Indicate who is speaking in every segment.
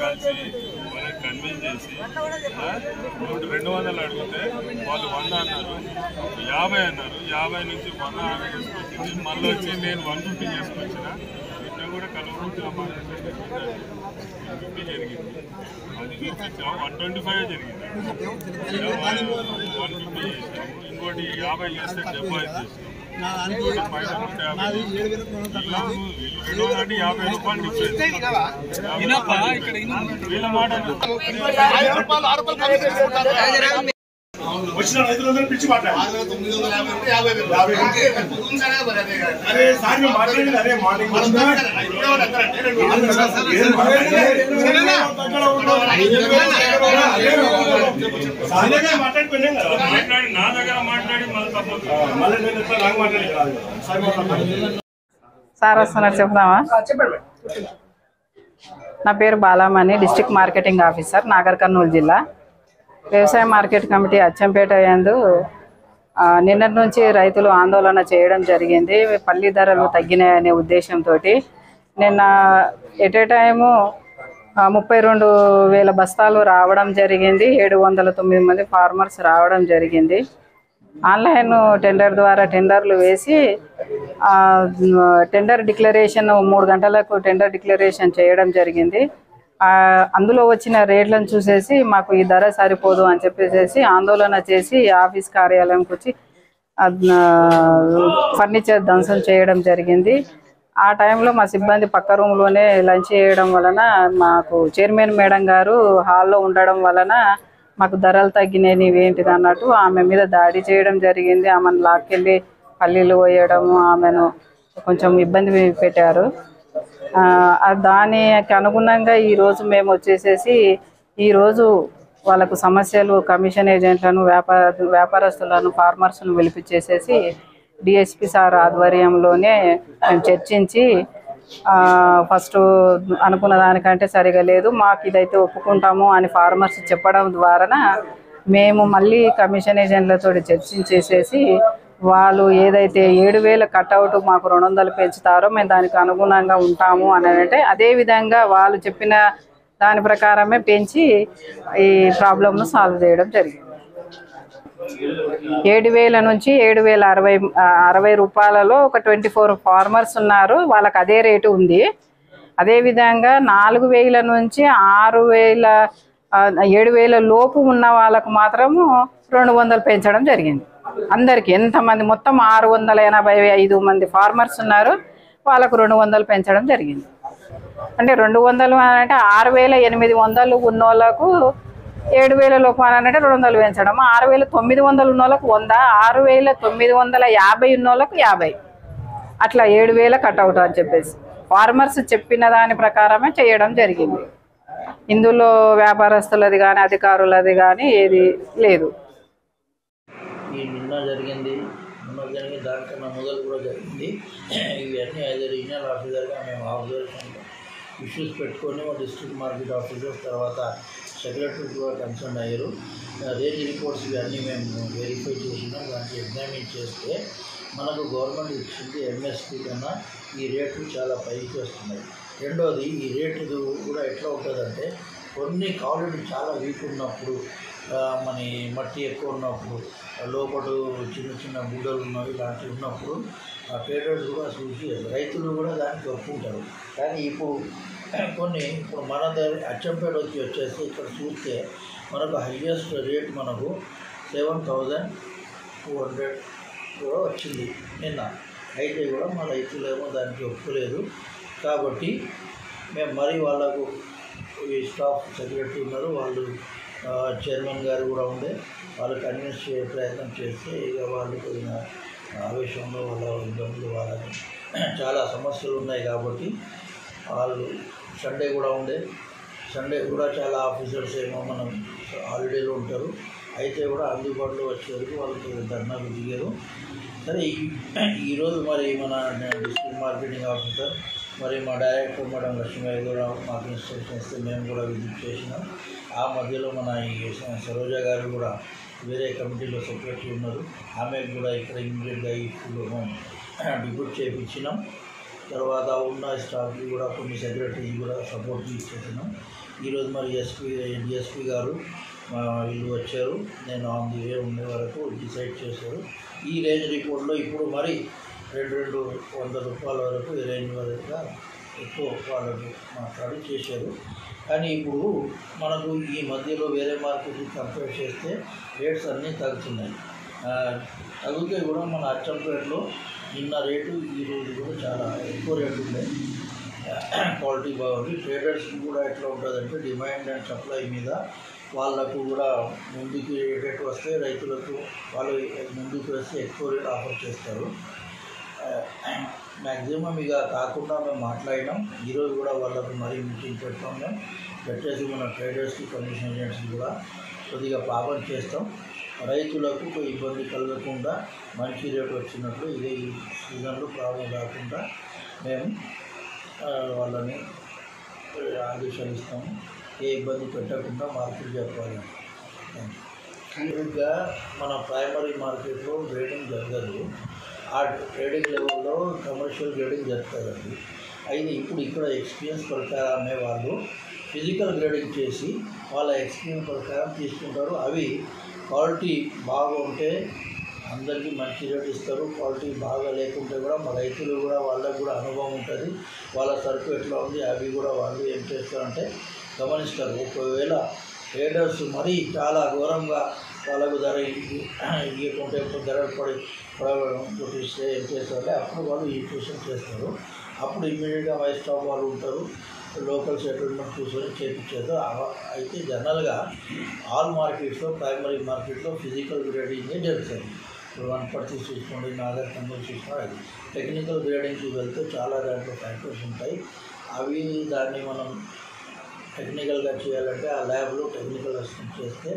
Speaker 1: కలిసి వాళ్ళని కన్విన్స్ చేసి 200 అడిగితే వాళ్ళు 100 అన్నారు, 50 అన్నారు. 50 నుంచి 100 ఆమె తీసుకొచ్చింది. మళ్ళీ వచ్చి నేను 150 చేసుకొచ్చిన. నిన్న కూడా కలవకుండా 150 జరిగింది. అది నుంచి 125 జరిగింది. 150 చేసినాము. ఇంకోటి 50 చేస్తే 70 చేసినాము. పైన 150 రూపాయలు డిఫరెన్స్. వీళ్ళ మాట
Speaker 2: వచ్చిన రైతులందరూ పిచ్చి మాట్లాడారు. అరే సార్ మేము మాట్లాడింది అదే మార్నింగ్ మాట్లాడిపోయినాం కదా.
Speaker 1: నా దగ్గర మాట్లాడి
Speaker 2: మళ్ళీ నేను ఎట్లా నాకు మాట్లాడి
Speaker 3: సార్ వస్తున్నారు చెప్దామా? నా పేరు Balamani, district marketing officer, Nagar Kurnool జిల్లా. వ్యవసాయ మార్కెట్ కమిటీ అచ్చంపేట యందు నిన్నటి నుంచి రైతులు ఆందోళన చేయడం జరిగింది. పల్లి ధరలు తగ్గినాయనే ఉద్దేశంతో నిన్న ఎట్ ఏ టైము 32,000 బస్తాలు రావడం జరిగింది. 709 మంది ఫార్మర్స్ రావడం జరిగింది. ఆన్లైన్ టెండర్ ద్వారా టెండర్లు వేసి టెండర్ డిక్లరేషన్ 3 గంటలకు టెండర్ డిక్లరేషన్ చేయడం జరిగింది. అందులో వచ్చిన రేట్లను చూసేసి మాకు ఈ ధర సరిపోదు అని చెప్పేసి ఆందోళన చేసి ఆఫీస్ కార్యాలయంకి వచ్చి ఫర్నిచర్ ధ్వంసం చేయడం జరిగింది. ఆ టైంలో మా సిబ్బంది పక్క రూమ్లోనే లంచ్ చేయడం వలన మాకు చైర్మన్ మేడం గారు హాల్లో ఉండడం వలన మాకు ధరలు తగ్గినాయి ఇవేంటిది అన్నట్టు ఆమె మీద దాడి చేయడం జరిగింది. ఆమెను లాక్కెళ్ళి పల్లీలు పోయడము, ఆమెను కొంచెం ఇబ్బంది పెట్టారు. దానికి అనుగుణంగా ఈరోజు మేము వచ్చేసేసి ఈరోజు వాళ్ళకు సమస్యలు కమిషన్ ఏజెంట్లను వ్యాపారస్తులను ఫార్మర్స్ను పిలిపించేసేసి డిఎస్పి సార్ ఆధ్వర్యంలోనే మేము చర్చించి ఫస్ట్ అనుకున్న దానికంటే సరిగా లేదు, మాకు ఇదైతే ఒప్పుకుంటాము అని ఫార్మర్స్ చెప్పడం ద్వారా మేము మళ్ళీ కమిషన్ ఏజెంట్లతో చర్చించేసేసి వాళ్ళు ఏదైతే 7,000 కట్అవుట్ మాకు 200 పెంచుతారో మేము దానికి అనుగుణంగా ఉంటాము అని అంటే అదేవిధంగా వాళ్ళు చెప్పిన దాని ప్రకారమే పెంచి ఈ ప్రాబ్లంను సాల్వ్ చేయడం జరిగింది. 7,000 నుంచి 7,060 రూపాయలలో ఒక 24 ఫార్మర్స్ ఉన్నారు, వాళ్ళకి అదే రేటు ఉంది. అదేవిధంగా 4,000 నుంచి 7,000 లోపు ఉన్న వాళ్ళకు మాత్రము 200 పెంచడం జరిగింది. అందరికీ ఎంతమంది మొత్తం 685 మంది ఫార్మర్స్ ఉన్నారు, వాళ్ళకు 200 పెంచడం జరిగింది. అంటే 200 అంటే 6,800 ఉన్న వాళ్ళకు 7,000 లోపు అని అంటే 200 పెంచడం, 6,900 ఉన్న వాళ్ళకు 100, 6,950 ఉన్న వాళ్ళకు 50, అట్లా 7,000 కట్అవుట్ అని చెప్పేసి ఫార్మర్స్ చెప్పిన దాని ప్రకారమే చేయడం జరిగింది. ఇందులో వ్యాపారస్తులది కానీ అధికారులది కానీ ఏది లేదు.
Speaker 4: నిన్న జరిగింది దానికన్నా మొదలు కూడా జరిగింది. ఇవన్నీ అయితే రీజనల్ ఆఫీసర్గా మేము ఆబ్జర్వేషన్లో ఇష్యూస్ పెట్టుకొని మా డిస్ట్రిక్ట్ మార్కెట్ ఆఫీసర్ తర్వాత సెక్రటరీ కూడా కన్సర్న్ అయ్యారు. రేంజ్ రిపోర్ట్స్ ఇవన్నీ మేము వెరిఫై చేసినాం. దానికి ఎగ్జామిన్ చేస్తే మనకు గవర్నమెంట్ ఇచ్చింది ఎంఎస్పీ కన్నా ఈ రేట్లు చాలా పైకి వస్తున్నాయి. రెండోది ఈ రేటు కూడా ఎట్లా ఉంటుందంటే కొన్ని క్వాలిటీ చాలా వీక్ ఉన్నప్పుడు మన మట్టి ఎక్కువ ఉన్నప్పుడు లోపల చిన్న చిన్న గుడ్డలు ఉన్నవి ఇలాంటివి ఉన్నప్పుడు ఆ ట్రేడర్స్ కూడా చూసి రైతులు కూడా దానికి ఒప్పుకుంటారు. కానీ ఇప్పుడు మన అచ్చంపేట వచ్చేసి ఇక్కడ చూస్తే మనకు హైయెస్ట్ రేట్ మనకు 7,200 కూడా వచ్చింది నిన్న. అయితే కూడా మా రైతులేమో దానికి ఒప్పుకోలేదు. కాబట్టి మేము మరి వాళ్ళకు ఈ స్టాఫ్ సెక్రటరీ ఉన్నారు, వాళ్ళు చైర్మన్ గారు కూడా ఉండే, వాళ్ళు కన్విన్స్ చేసే ప్రయత్నం చేస్తే ఇక వాళ్ళు పోయిన ఆవేశంలో వాళ్ళ ఇబ్బందులు వాళ్ళకి చాలా సమస్యలు ఉన్నాయి. కాబట్టి వాళ్ళు సండే కూడా ఉండే, సండే కూడా చాలా ఆఫీసర్స్ ఏమో మనం హాలిడేలో ఉంటారు. అయితే కూడా అందుబాటులో వచ్చేందుకు వాళ్ళకి ధర్నాకు దిగారు. సరే ఈరోజు మరి మన డిస్ట్రిక్ట్ మార్కెటింగ్ ఆఫీసర్ మరి మా డైరెక్టర్ మేడం లక్ష్మయ్య కూడా మాకు ఇన్స్ట్రక్షన్ ఇస్తే మేము కూడా విజిట్ చేసినాం. ఆ మధ్యలో మన ఈ సరోజ గారు కూడా వేరే కమిటీలో సెక్రటరీ ఉన్నారు, ఆమెకు కూడా ఇక్కడ ఇమ్మీడియట్గా ఈ స్కూల్లో డిప్యూట్ చేయించినాం. తర్వాత ఉన్న స్టాఫ్కి కూడా కొన్ని సెక్రటరీకి కూడా సపోర్ట్ ఇచ్చేసాను. ఈరోజు మరి డిఎస్పీ గారు వీళ్ళు వచ్చారు. నేను ఆన్ ది వే ఉండే వరకు డిసైడ్ చేశారు. ఈ రేంజ్ రిపోర్ట్లో ఇప్పుడు మరి 200 రూపాయల వరకు ఈ రేంజ్ వరకు ఎక్కువ వాళ్ళకు మాట్లాడి చేశారు. కానీ ఇప్పుడు మనకు ఈ మధ్యలో వేరే మార్కెట్కి కంపేర్ చేస్తే రేట్స్ అన్నీ తగ్గుతున్నాయి. తగ్గితే కూడా మన అచ్చంపేటలో నిన్న రేటు ఈ రోజు కూడా చాలా ఎక్కువ రేటు ఉన్నాయి. క్వాలిటీ బాగుంది. ట్రేడర్స్కి కూడా ఎట్లా ఉంటుందంటే డిమాండ్ అండ్ సప్లై మీద వాళ్ళకు కూడా ముందుకు రేట్ వస్తే రైతులకు వాళ్ళు ముందుకు వస్తే ఎక్కువ రేట్ ఆఫర్ చేస్తారు. మ్యాక్సిమం ఇక కాకుండా మేము మాట్లాడినాం. ఈరోజు కూడా వాళ్ళకు మరీ మీటింగ్ పెడతాం. మేము పెట్టేసి మన ట్రేడర్స్కి కమిషన్ ఏజెంట్స్కి కూడా కొద్దిగా పాపం చేస్తాం. రైతులకు ఇబ్బంది కలగకుండా మంచి రేటు వచ్చినట్లు ఇదే ఈ సీజన్లో ప్రాబ్లం రాకుండా మేము వాళ్ళని ఆదేశాలు ఇస్తాము. ఏ ఇబ్బంది పెట్టకుండా మార్కెట్ చెప్పాలి. ఇంకా మన ప్రైమరీ మార్కెట్లో గ్రేడింగ్ జరగదు. ఆ ట్రేడింగ్ లెవెల్లో కమర్షియల్ గ్రేడింగ్ జరుగుతుందండి. అయితే ఇప్పుడు ఇక్కడ ఎక్స్పీరియన్స్ ప్రకారమే వాళ్ళు ఫిజికల్ గ్రేడింగ్ చేసి వాళ్ళ ఎక్స్పీరియన్స్ ప్రకారం తీసుకుంటారు. అవి క్వాలిటీ బాగుంటే అందరికీ మంచి రేట్ ఇస్తారు. క్వాలిటీ బాగా లేకుంటే కూడా మా రైతులు కూడా వాళ్ళకు కూడా అనుభవం ఉంటుంది. వాళ్ళ సరుకు ఎట్లా ఉంది అవి కూడా వాళ్ళు ఏం చేస్తారంటే గమనిస్తారు. ఒకవేళ ట్రేడర్స్ మరీ చాలా ఘోరంగా వాళ్ళకు ధర ఇవ్వకుంటే ధర పడిస్తే ఏం చేస్తారంటే అప్పుడు వాళ్ళు ఈ ట్యూషన్ చేస్తారు. అప్పుడు ఇమ్మీడియట్గా వై స్టాప్ వాళ్ళు ఉంటారు. లోకల్ సెటిల్మెంట్ చూసుకొని చేయించేస్తారు. అయితే జనరల్గా ఆల్ మార్కెట్స్లో ప్రైమరీ మార్కెట్లో ఫిజికల్ గ్రేడింగే జరుగుతుంది. ఇప్పుడు 1% చూసుకోండి, నాగర్ కంపెనీ చూసుకోండి. టెక్నికల్ గ్రేడింగ్కి వెళ్తే చాలా దాంట్లో ఫ్యాక్టర్స్ ఉంటాయి. అవి దాన్ని మనం టెక్నికల్గా చేయాలంటే ఆ ల్యాబ్లో టెక్నికల్ అసిస్టెంట్ చేస్తే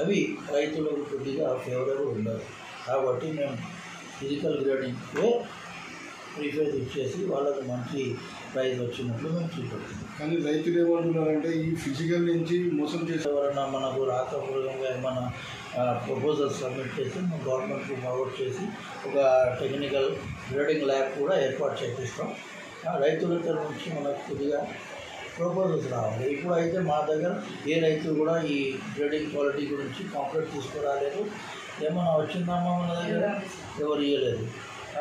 Speaker 4: అవి రైతులకు కొద్దిగా ఫేవరబుల్ ఉండదు. కాబట్టి మేము ఫిజికల్ గ్రేడింగ్కే ప్రిఫర్ ఇచ్చేసి వాళ్ళకు మంచి ప్రైజ్ వచ్చినట్లు మేము చూపెడుతున్నాం.
Speaker 2: కానీ రైతులు ఏమంటున్నారంటే ఈ ఫిజికల్ నుంచి మోసం చేసే
Speaker 4: ఎవరైనా మనకు రాతపూర్వకంగా ఏమైనా ప్రపోజల్స్ సబ్మిట్ చేసి మేము గవర్నమెంట్కి ఫార్వర్డ్ చేసి ఒక టెక్నికల్ గ్రేడింగ్ ల్యాబ్ కూడా ఏర్పాటు చేపిస్తాం. రైతుల తరఫు నుంచి మనకు కొద్దిగా ప్రపోజల్స్ రావాలి. ఇప్పుడు అయితే మా దగ్గర ఏ రైతు కూడా ఈ గ్రేడింగ్ క్వాలిటీ గురించి కాంప్లైంట్ తీసుకురాలేదు. ఏమైనా వచ్చిందమ్మా మన దగ్గర ఎవరు ఇవ్వలేదు.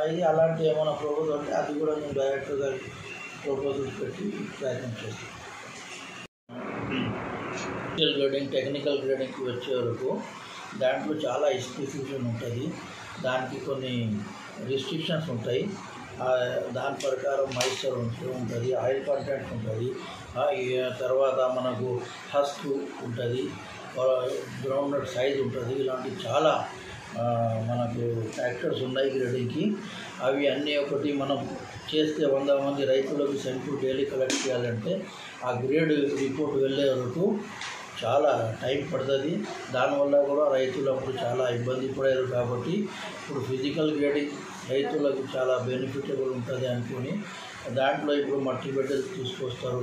Speaker 4: అది అలాంటి ఏమైనా ప్రపోజల్ అంటే అది కూడా మేము డైరెక్టర్ గారికి ప్రపోజల్స్ పెట్టి ప్రయత్నం చేస్తాం. ఫిజికల్ గ్రేడింగ్ టెక్నికల్ గ్రేడింగ్కి వచ్చే వరకు దాంట్లో చాలా స్పెసిఫికేషన్ ఉంటుంది. దానికి కొన్ని రిస్ట్రిక్షన్స్ ఉంటాయి. దాని ప్రకారం మాయిశ్చర్ ఉంటుంది, ఆయిల్ కంటెంట్ ఉంటుంది, తర్వాత మనకు హస్క్ ఉంటుంది, గ్రౌండ్ నట్ సైజ్ ఉంటుంది. ఇలాంటి చాలా మనకు ఫ్యాక్టర్స్ ఉన్నాయి గ్రేడింగ్కి. అవి అన్నీ ఒకటి మనం చేస్తే 100 మంది రైతులకు సెంటర్ డైలీ కలెక్ట్ చేయాలంటే ఆ గ్రేడ్ రిపోర్ట్ వెళ్ళే వరకు చాలా టైం పడుతుంది. దానివల్ల కూడా రైతులు అప్పుడు చాలా ఇబ్బంది పడారు. కాబట్టి ఇప్పుడు ఫిజికల్ గ్రేడింగ్ రైతులకు చాలా బెనిఫిటబుల్ ఉంటుంది అనుకుని దాంట్లో ఇప్పుడు మట్టి బిడ్డలు తీసుకొస్తారు.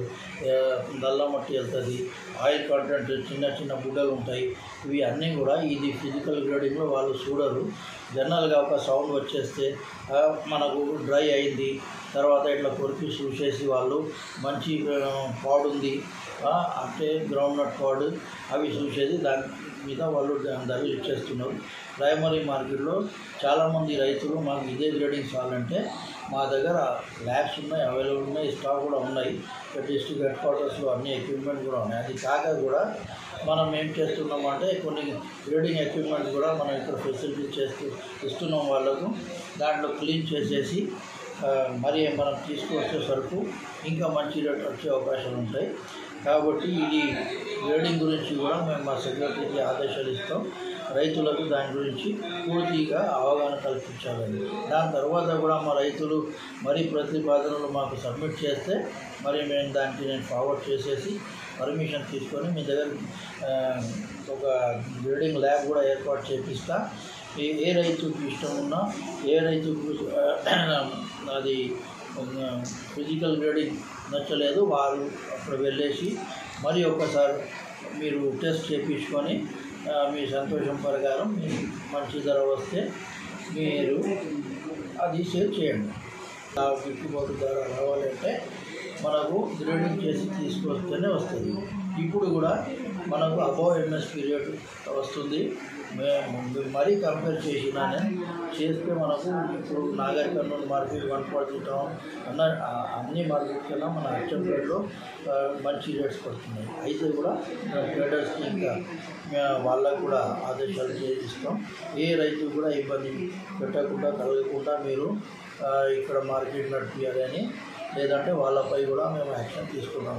Speaker 4: నల్ల మట్టి వెళ్తుంది, ఆయిల్ కంటెంట్ చిన్న చిన్న బుడ్డలు ఉంటాయి. ఇవి అన్నీ కూడా ఇది ఫిజికల్ గ్రేడింగ్లో వాళ్ళు చూడరు. జనరల్గా ఒక సౌండ్ వచ్చేస్తే మనకు డ్రై అయింది, తర్వాత ఇట్లా కొరికి చూసేసి వాళ్ళు మంచి పాడు ఉంది అంటే గ్రౌండ్ నట్ పాడు అవి చూసేసి దాని మీద వాళ్ళు ధరలు ఇచ్చేస్తున్నారు. ప్రైమరీ మార్కెట్లో చాలామంది రైతులు మాకు ఇదే గ్రేడింగ్ చాలంటే మా దగ్గర ల్యాబ్స్ ఉన్నాయి, అవైలబుల్ ఉన్నాయి, స్టాక్ కూడా ఉన్నాయి. డిస్ట్రిక్ట్ హెడ్ క్వార్టర్స్లో అన్ని ఎక్విప్మెంట్ కూడా ఉన్నాయి. అది కాక కూడా మనం ఏం చేస్తున్నామంటే కొన్ని గ్రేడింగ్ ఎక్విప్మెంట్ కూడా మనం ఇక్కడ ఫెసిలిటీ ఇస్తున్నాం వాళ్ళకు. దాంట్లో క్లీన్ చేసేసి మరి మనం తీసుకొచ్చే సరుకు ఇంకా మంచి రేట్ వచ్చే అవకాశాలు ఉంటాయి. కాబట్టి ఇది గ్రేడింగ్ గురించి కూడా మేము మా సెక్రటరీకి ఆదేశాలు ఇస్తాం. రైతులకు దాని గురించి పూర్తిగా అవగాహన కల్పించాలని. దాని తర్వాత కూడా మా రైతులు మరి ప్రతిపాదనలు మాకు సబ్మిట్ చేస్తే మరి మేము దానికి నేను ఫార్వర్డ్ చేసేసి పర్మిషన్ తీసుకొని మీ దగ్గర ఒక గ్రేడింగ్ ల్యాబ్ కూడా ఏర్పాటు చేపిస్తా. ఏ రైతుకు ఇష్టం ఉన్నా ఏ రైతుకు అది ఫిజికల్ గ్రేడింగ్ నచ్చలేదు వారు అప్పుడు వెళ్ళేసి మరి ఒక్కసారి మీరు టెస్ట్ చేయించుకొని మీ సంతోషం ప్రకారం మీకు మంచి ధర వస్తే మీరు అది సేల్ చేయండి. ఆ గిట్టుబాటు ధర రావాలంటే మనకు గ్రేడింగ్ చేసి తీసుకొస్తేనే వస్తుంది. ఇప్పుడు కూడా మనకు అబోవ్ ఎంఎస్పీ రేటు వస్తుంది. మరీ కంపేర్ చేస్తే మనకు ఇప్పుడు నాగర్ కర్నూలు మార్కెట్ 140 టౌన్ అన్ని మార్కెట్ కన్నా మన అచ్చంపేటలో మంచి రేట్స్ పడుతున్నాయి. అయితే కూడా ట్రేడర్స్కి ఇంకా వాళ్ళకు కూడా ఆదేశాలు చేయిస్తాం. ఏ రైతు కూడా ఇబ్బంది పెట్టకుండా కలగకుండా మీరు ఇక్కడ మార్కెట్ నడిపించాలని, లేదంటే వాళ్ళపై కూడా మేము యాక్షన్ తీసుకున్నాం.